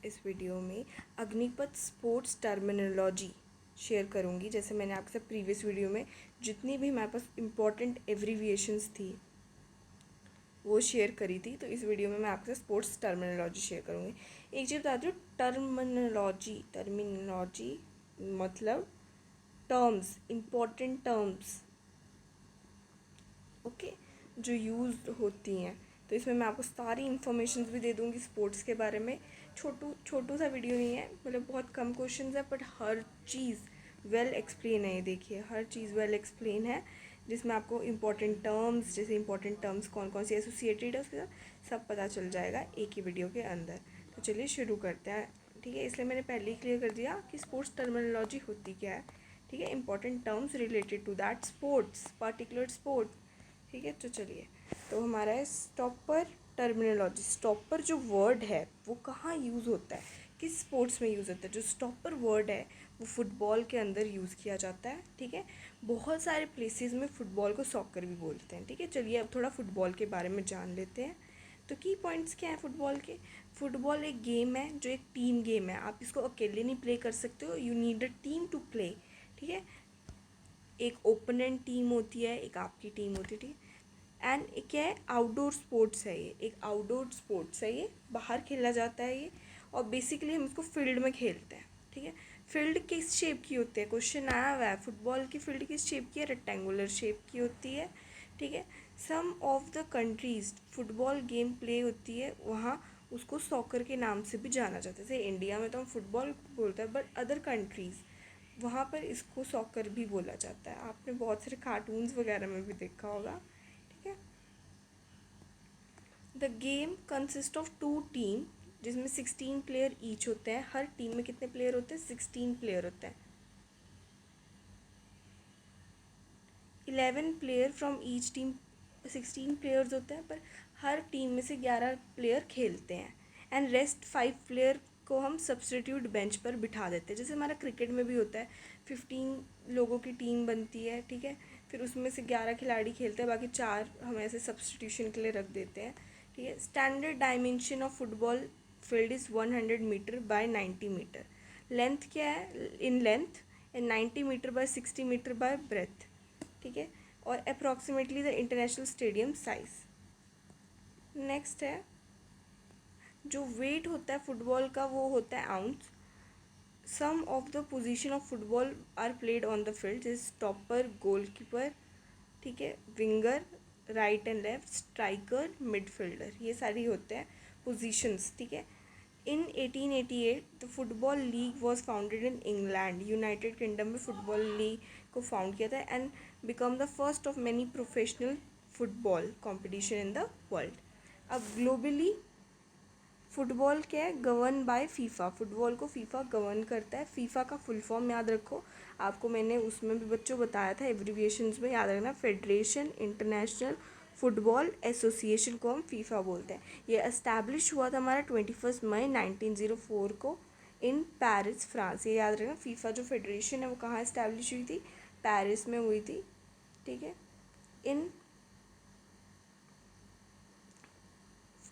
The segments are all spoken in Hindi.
इस वीडियो में अग्निपथ स्पोर्ट्स टर्मिनोलॉजी शेयर करूंगी। जैसे मैंने आपके साथ प्रीवियस वीडियो में जितनी भी हमारे पास इम्पॉर्टेंट एब्रीविएशंस थी वो शेयर करी थी, तो इस वीडियो में मैं आपके साथ स्पोर्ट्स टर्मिनोलॉजी शेयर करूंगी। एक चीज़ बताती हूँ, टर्मिनोलॉजी मतलब टर्म्स, इम्पॉर्टेंट टर्म्स, ओके, जो यूज़ होती हैं। तो इसमें मैं आपको सारी इन्फॉर्मेशन भी दे दूँगी स्पोर्ट्स के बारे में। छोटू सा वीडियो नहीं है, मतलब बहुत कम क्वेश्चंस है, but her cheese well explain है। ये देखिए, हर चीज़ वेल एक्सप्लेन है, जिसमें आपको इंपॉर्टेंट टर्म्स, जैसे इंपॉर्टेंट टर्म्स कौन कौन सी एसोसिएटेड है उसके साथ सब पता चल जाएगा एक ही वीडियो के अंदर। तो चलिए शुरू करते हैं, ठीक है। इसलिए मैंने पहले ही क्लियर कर दिया कि स्पोर्ट्स टर्मिनोलॉजी होती क्या है, ठीक है। Important terms related to that sports, particular sport, ठीक है। तो चलिए, तो हमारा है स्टॉपर टर्मिनोलॉजी। स्टॉपर जो वर्ड है वो कहाँ यूज़ होता है, किस स्पोर्ट्स में यूज़ होता है। जो स्टॉपर वर्ड है वो फुटबॉल के अंदर यूज़ किया जाता है, ठीक है। बहुत सारे प्लेसेस में फ़ुटबॉल को सॉकर भी बोलते हैं, ठीक है। चलिए अब थोड़ा फुटबॉल के बारे में जान लेते हैं। तो की पॉइंट्स क्या है फुटबॉल के। फुटबॉल एक गेम है जो एक टीम गेम है। आप इसको अकेले नहीं प्ले कर सकते हो, you need a team to play, ठीक है। एक ओपोनेंट टीम होती है, एक आपकी टीम होती है, ठीक है। एंड क्या है, आउटडोर स्पोर्ट्स है। ये एक आउटडोर स्पोर्ट्स है, ये बाहर खेला जाता है ये। और बेसिकली हम इसको फील्ड में खेलते हैं, ठीक है। फील्ड किस शेप की होती है, क्वेश्चन आया हुआ है। फुटबॉल की फील्ड किस शेप की है, रेक्टेंगुलर शेप की होती है, ठीक है। Some of the countries football game play होती है वहाँ उसको सॉकर के नाम से भी जाना जाता है। जैसे इंडिया में तो हम फुटबॉल बोलते हैं, बट अदर कंट्रीज़ वहाँ पर इसको सॉकर भी बोला जाता है। आपने बहुत सारे कार्टून्स वगैरह में भी देखा होगा, ठीक है। The game consist of 2 team, जिसमें 16 प्लेयर ईच होते हैं। हर टीम में कितने प्लेयर होते हैं, 16 प्लेयर होते हैं। 11 player from each team, 16 players होते हैं, पर हर टीम में से 11 प्लेयर खेलते हैं। एंड रेस्ट 5 प्लेयर को हम सब्सटीट्यूट बेंच पर बिठा देते हैं। जैसे हमारा क्रिकेट में भी होता है, 15 लोगों की टीम बनती है, ठीक है। फिर उसमें से 11 खिलाड़ी खेलते हैं, बाकी 4 हम ऐसे सब्सटीट्यूशन के लिए रख देते हैं, ठीक है। Standard dimension of football field is 100 metre by 90 metre. Length क्या है, in length, and 90 metre by 60 metre by breadth, ठीक है। और approximately the international stadium size. Next है, जो वेट होता है फुटबॉल का वो होता है ounce. Some of the position of football are played on the field, जैसे स्टॉपर, गोलकीपर, ठीक है, winger, right and left, striker, midfielder, ये सारी होते हैं पोजीशंस, ठीक है। In 1888 the football league was founded in England. United Kingdom में फुटबॉल लीग को फाउंड किया था and become the first of many professional football competition in the world. अब ग्लोबली फुटबॉल क्या है, गवर्न बाय फीफा। फुटबॉल को फीफा गवर्न करता है। फीफा का फुल फॉर्म याद रखो, आपको मैंने उसमें भी बच्चों बताया था, एब्रीविएशंस में याद रखना। फेडरेशन इंटरनेशनल फुटबॉल एसोसिएशन को हम फीफा बोलते हैं। ये एस्टैब्लिश हुआ था हमारा 21 मई 1904 को इन पेरिस, फ्रांस। ये याद रखना, फीफा जो फेडरेशन है वो कहाँ एस्टैब्लिश हुई थी, पेरिस में हुई थी, ठीक है। In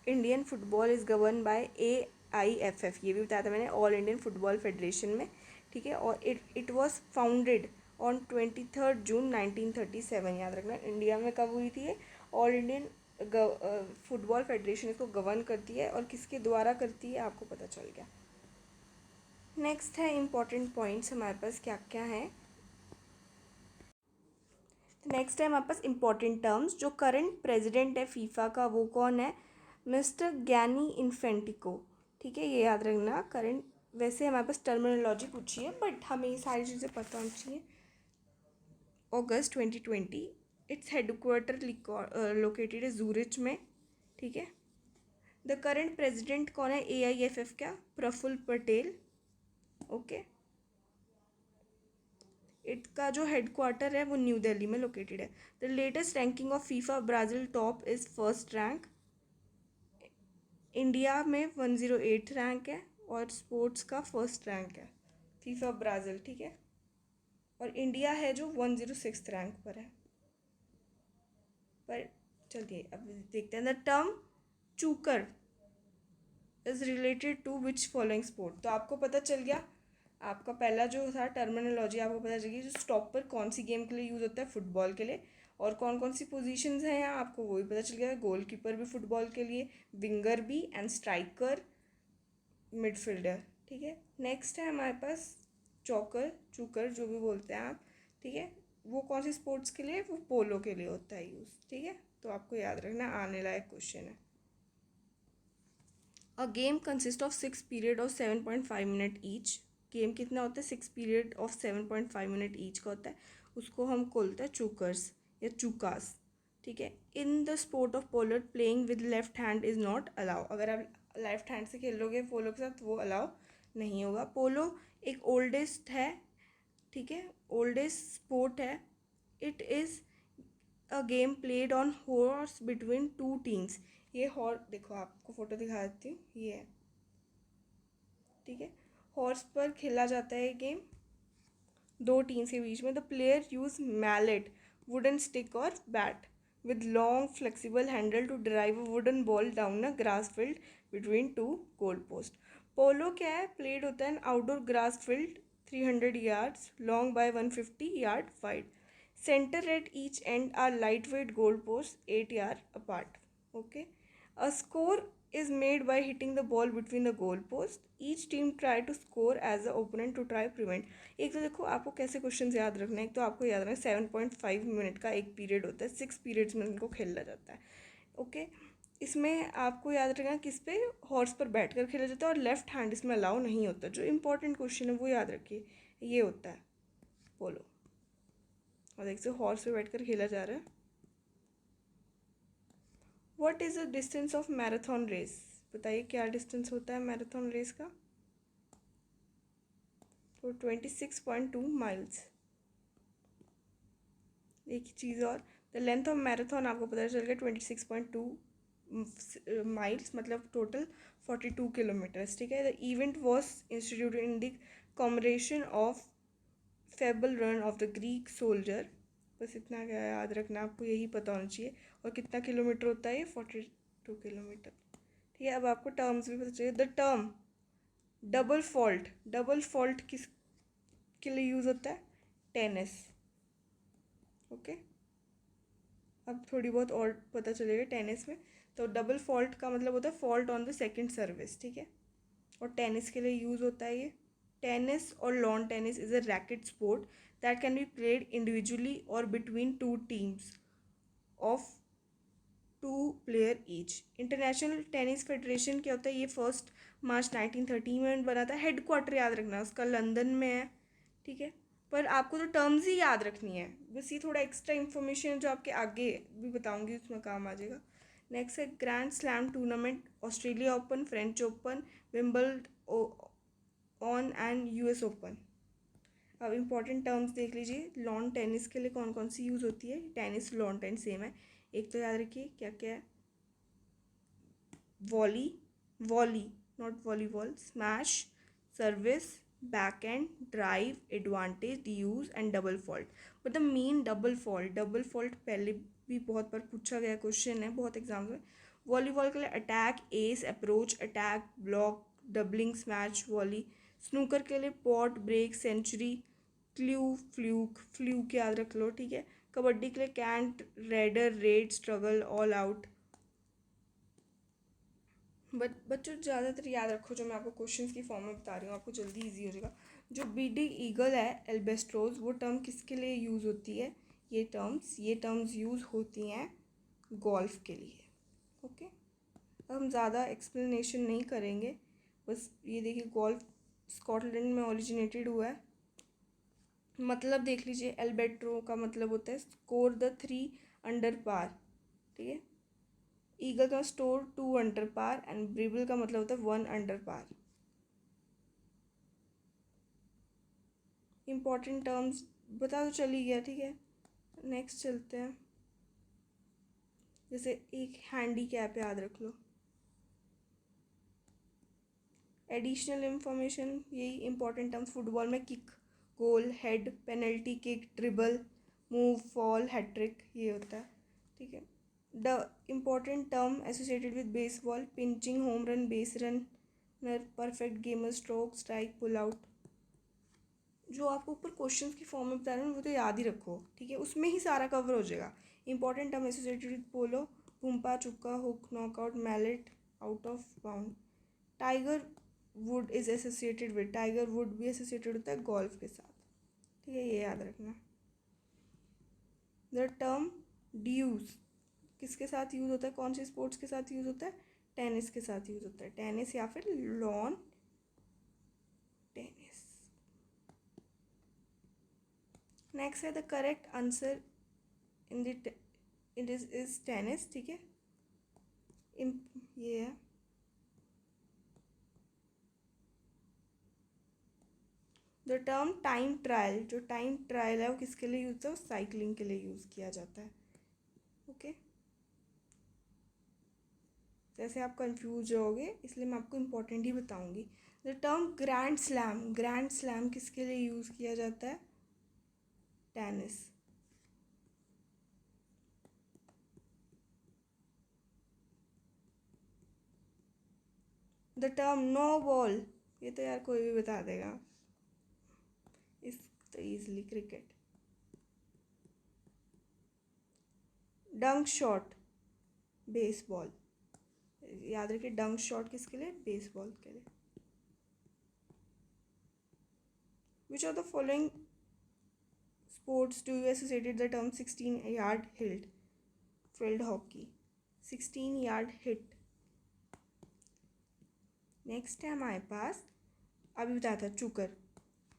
Indian football is govern by AIFF, ये भी बताया था मैंने, ऑल इंडियन फुटबॉल फेडरेशन में, ठीक है। और इट वॉज फाउंडेड ऑन 23 जून 1937। याद रखना, इंडिया में कब हुई थी ये, ऑल इंडियन फुटबॉल फेडरेशन इसको गवर्न करती है, और किसके द्वारा करती है आपको पता चल गया। नेक्स्ट है इम्पॉर्टेंट पॉइंट्स हमारे पास क्या क्या हैं। नेक्स्ट है हमारे पास इम्पॉर्टेंट टर्म्स। जो करंट प्रेसिडेंट है फीफा का वो कौन है, मिस्टर ज्ञानी इन्फेंटिको, ठीक है, ये याद रखना। करंट, वैसे हमारे पास टर्मिनोलॉजी पूछी है, बट हमें ये सारी चीज़ें पता होनी चाहिए। अगस्त 2020, इट्स हेडक्वार्टर लोकेटेड है जूरिच में, ठीक है। द करंट प्रेसिडेंट कौन है AIFF का, प्रफुल्ल पटेल, ओके। इसका जो हेडक्वार्टर है वो न्यू दिल्ली में लोकेटेड है। The latest ranking of FIFA, Brazil top is first rank. India में 108 रैंक है, और स्पोर्ट्स का फर्स्ट रैंक है फीफा ब्राज़ील, ठीक है। और इंडिया है जो 106 रैंक पर है। पर चलिए अब देखते हैं the term chukker is related to which following sport. तो आपको पता चल गया, आपका पहला जो था टर्मिनोलॉजी आपको पता चल गई, जो स्टॉपर कौन सी गेम के लिए यूज़ होता है, फुटबॉल के लिए। और कौन कौन सी पोजीशंस हैं यहाँ आपको वो भी पता चल गया, गोलकीपर भी फुटबॉल के लिए, विंगर भी, एंड स्ट्राइकर, मिडफील्डर। ठीक है, नेक्स्ट है हमारे पास चौकर, चूकर जो भी बोलते हैं आप। ठीक है, वो कौन सी स्पोर्ट्स के लिए, वो पोलो के लिए होता है यूज़। ठीक है, तो आपको याद रखना, आने लायक क्वेश्चन है। A game consist of 6 period of 7.5 minute each. Game कितना होता है, 6 पीरियड ऑफ 7.5 मिनट ईच का होता है, उसको हम बोलते हैं चूकर्स या चूकास। ठीक है, in the sport of polo playing with left hand is not allow. अगर आप लेफ्ट हैंड से खेलोगे पोलो के साथ वो अलाउ नहीं होगा। पोलो एक ओल्डेस्ट है, ठीक है, ओल्डेस्ट स्पोर्ट है। It is a game played on horse between two teams. ये हॉर्स देखो, आपको फोटो दिखा देती हूँ, ये है। ठीक है, हॉर्स पर खेला जाता है ये गेम दो टीम्स के बीच में। The player use mallet, wooden stick और bat with long flexible handle to drive a wooden ball down a grass field between two goal post. पोलो क्या है, प्लेड होता है outdoor grass field 300 yards long by 150 yard wide. Center at each end are lightweight goal posts 8 yard apart. Okay. A score is made by hitting the ball between the goal post. Each team try to score as the opponent to try prevent. एक तो देखो आपको कैसे क्वेश्चन याद रखना है, एक तो आपको याद रखना है 7.5 मिनट का एक पीरियड होता है, 6 पीरियड्स में इनको खेला जाता है। ओके, इसमें आपको याद रखना किस पे, हॉर्स पर बैठ कर खेला जाता है, और लेफ्ट हैंड इसमें अलाउ नहीं होता। जो इंपॉर्टेंट क्वेश्चन है वो याद रखिए, ये होता है पोलो। और देख से हॉर्स पे बैठ कर खेला जा रहा है। What is the distance of marathon race. बताइए क्या डिस्टेंस होता है मैराथन रेस का। तो 26.2 माइल्स। एक ही चीज़ और, द लेंथ ऑफ मैराथन आपको पता चल गया 26.2 माइल्स, मतलब टोटल 42 किलोमीटर्स। ठीक है, the event was instituted in the commemoration of fable run of the Greek soldier. बस इतना क्या याद रखना, आपको यही पता होना चाहिए। और कितना किलोमीटर होता है ये, 42 किलोमीटर। ठीक है, अब आपको टर्म्स भी पता चाहिए। The term double fault, double fault किस के लिए यूज़ होता है, टेनिस। ओके, अब थोड़ी बहुत और पता चलेगा टेनिस में। तो डबल फॉल्ट का मतलब होता है fault on the second service. ठीक है, और टेनिस के लिए यूज़ होता है ये। टेनिस और lawn tennis is a racket sport that can be played individually और between two teams of 2 player each. International tennis federation क्या होता है, ये 1 मार्च 1930 में बना था। हेड क्वार्टर याद रखना उसका लंदन में है। ठीक है, पर आपको तो टर्म्स ही याद रखनी है, बस ये थोड़ा एक्स्ट्रा इन्फॉर्मेशन जो आपके आगे भी बताऊंगी उसमें काम आ जाएगा। नेक्स्ट है grand slam tournament, Australia Open, French Open, Wimbledon and US Open. अब इंपॉर्टेंट टर्म्स देख लीजिए, लॉन टेनिस के लिए कौन कौन सी यूज़ होती है। टेनिस लॉन टेनिस सेम है। एक तो याद रखिए क्या क्या है, volley, volley not volleyball, smash, service, back end, drive, advantage, deuce and double fault. But the main double fault, double fault पहले भी बहुत बार पूछा गया क्वेश्चन है बहुत एग्जाम्स में। वॉलीबॉल के लिए attack, ace, approach, attack, block, doubling, smash, volley. Snooker के लिए pot, break, century, clue, fluke, fluke याद रख लो। ठीक है, कबड्डी के लिए cant, raider, raid, struggle, all out. बच्चों ज़्यादातर याद रखो जो मैं आपको क्वेश्चंस की फॉर्म में बता रही हूँ, आपको जल्दी इजी हो जाएगा। जो बीडी ईगल है, एल्बेस्ट्रोज, वो टर्म किसके लिए यूज़ होती है, ये टर्म्स यूज़ होती हैं गोल्फ के लिए। ओके, अब हम ज़्यादा एक्सप्लेनेशन नहीं करेंगे, बस ये देखिए गोल्फ स्कॉटलैंड में ओरिजिनेटेड हुआ है। मतलब देख लीजिए, एल्बेट्रो का मतलब होता है स्कोर द 3 अंडर पार। ठीक है, ईगल का स्टोर 2 अंडर पार, एंड ब्रिबल का मतलब होता है 1 अंडर पार। इंपॉर्टेंट टर्म्स बता तो चली गया। ठीक है, नेक्स्ट चलते हैं। जैसे एक हैंडी कैप याद रख लो। एडिशनल इंफॉर्मेशन, यही इंपॉर्टेंट टर्म्स, फुटबॉल में kick, goal, head, penalty kick, dribble, move, foul, hattrick, ये होता है। ठीक है, the important term associated with baseball, pinching, home run, base run, perfect gamer, stroke, strike, pull out. जो आपको ऊपर क्वेश्चंस की फॉर्म में बता रहे हैं वो तो याद ही रखो, ठीक है, उसमें ही सारा कवर हो जाएगा। Important term associated with polo, पुम्पा, chukka, hook, knockout, mallet, out of bound. Tiger Wood is associated with, Tiger Wood भी एसोसिएटेड होता है गोल्फ के साथ, ठीक है, ये याद रखना। द टर्म ड्यूज किसके साथ यूज होता है, कौन सी स्पोर्ट्स के साथ यूज होता है, टेनिस के साथ यूज होता है, टेनिस या फिर लॉन टेनिस। नेक्स्ट है the correct answer in the it is tennis, ठीक है, ये है। द टर्म टाइम ट्रायल, जो टाइम ट्रायल है वो किसके लिए यूज है, वो साइकिलिंग के लिए यूज किया जाता है, ओके। जैसे आप कंफ्यूज रहोगे इसलिए मैं आपको इम्पोर्टेंट ही बताऊंगी। The term grand slam, grand slam किसके लिए यूज किया जाता है, tennis. The term no ball, ये तो यार कोई भी बता देगा इस, तो easily cricket. Dunk shot, baseball, याद रखिए डंक शॉट किसके लिए, बेसबॉल के लिए। Which of the following sports do you associated the term 16 yard hit, field hockey, 16 yard hit. Next है हमारे पास, अभी बताया था चूकर,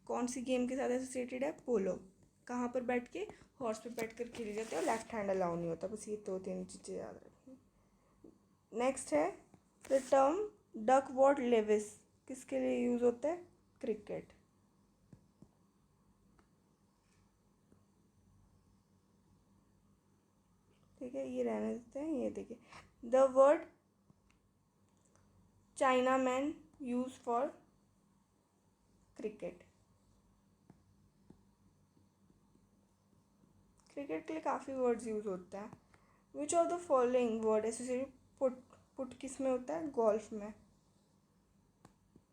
कौन सी गेम के साथ एसोसिएटेड है, पोलो, कहाँ पर बैठ के, हॉर्स पर बैठ कर खेली जाती है और लेफ्ट हैंड अलाउ नहीं होता, बस ये दो तीन चीज़ें याद रखनी। नेक्स्ट है the term Duckworth Lewis, किसके लिए यूज़ होता है, क्रिकेट। ठीक है, ये रहने देते हैं, ये देखिए the word chinaman use for cricket, cricket के लिए काफ़ी वर्ड्स यूज होता है। Which of the following word associated, putt, putt किस में होता है, गोल्फ में,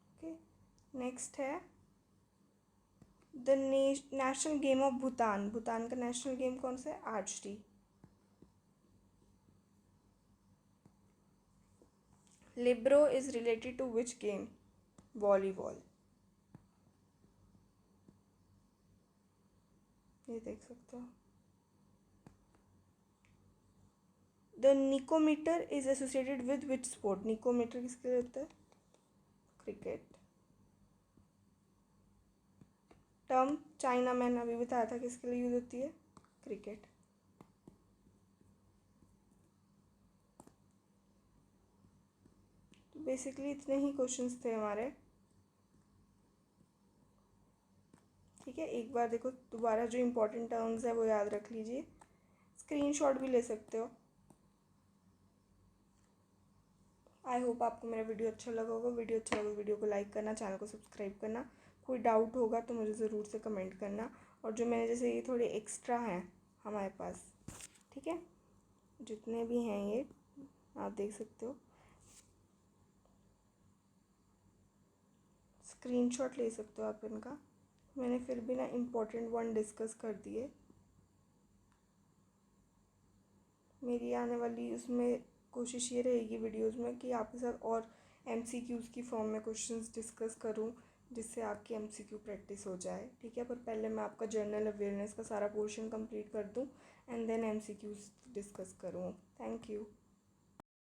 ओके। नेक्स्ट है the national game of Bhutan, Bhutan का नेशनल गेम कौन सा है, archery. Libero is related to which game, volleyball, ये देख सकते हो। The nicometer is associated with which sport, nicometer किसके लिए होता है, क्रिकेट। टर्म चाइना मैन अभी बताया था किसके लिए यूज होती है, क्रिकेट। तो बेसिकली इतने ही क्वेश्चंस थे हमारे, ठीक है। एक बार देखो दोबारा, जो इम्पोर्टेंट टर्म्स है वो याद रख लीजिए, स्क्रीनशॉट भी ले सकते हो। आई होप आपको मेरा वीडियो अच्छा लगा होगा, वीडियो अच्छा लगा वीडियो को लाइक करना, चैनल को सब्सक्राइब करना। कोई डाउट होगा तो मुझे ज़रूर से कमेंट करना। और जो मैंने जैसे ये थोड़े एक्स्ट्रा हैं हमारे पास, ठीक है, जितने भी हैं ये आप देख सकते हो, स्क्रीनशॉट ले सकते हो आप इनका। मैंने फिर भी ना इम्पोर्टेंट वन डिस्कस कर दिए। मेरी आने वाली उसमें कोशिश ये रहेगी वीडियोज़ में कि आपके साथ और MCQs की फॉर्म में क्वेश्चंस डिस्कस करूं, जिससे आपकी MCQ प्रैक्टिस हो जाए, ठीक है। पर पहले मैं आपका जनरल अवेयरनेस का सारा पोर्शन कंप्लीट कर दूं एंड देन MCQs डिस्कस करूं। Thank you.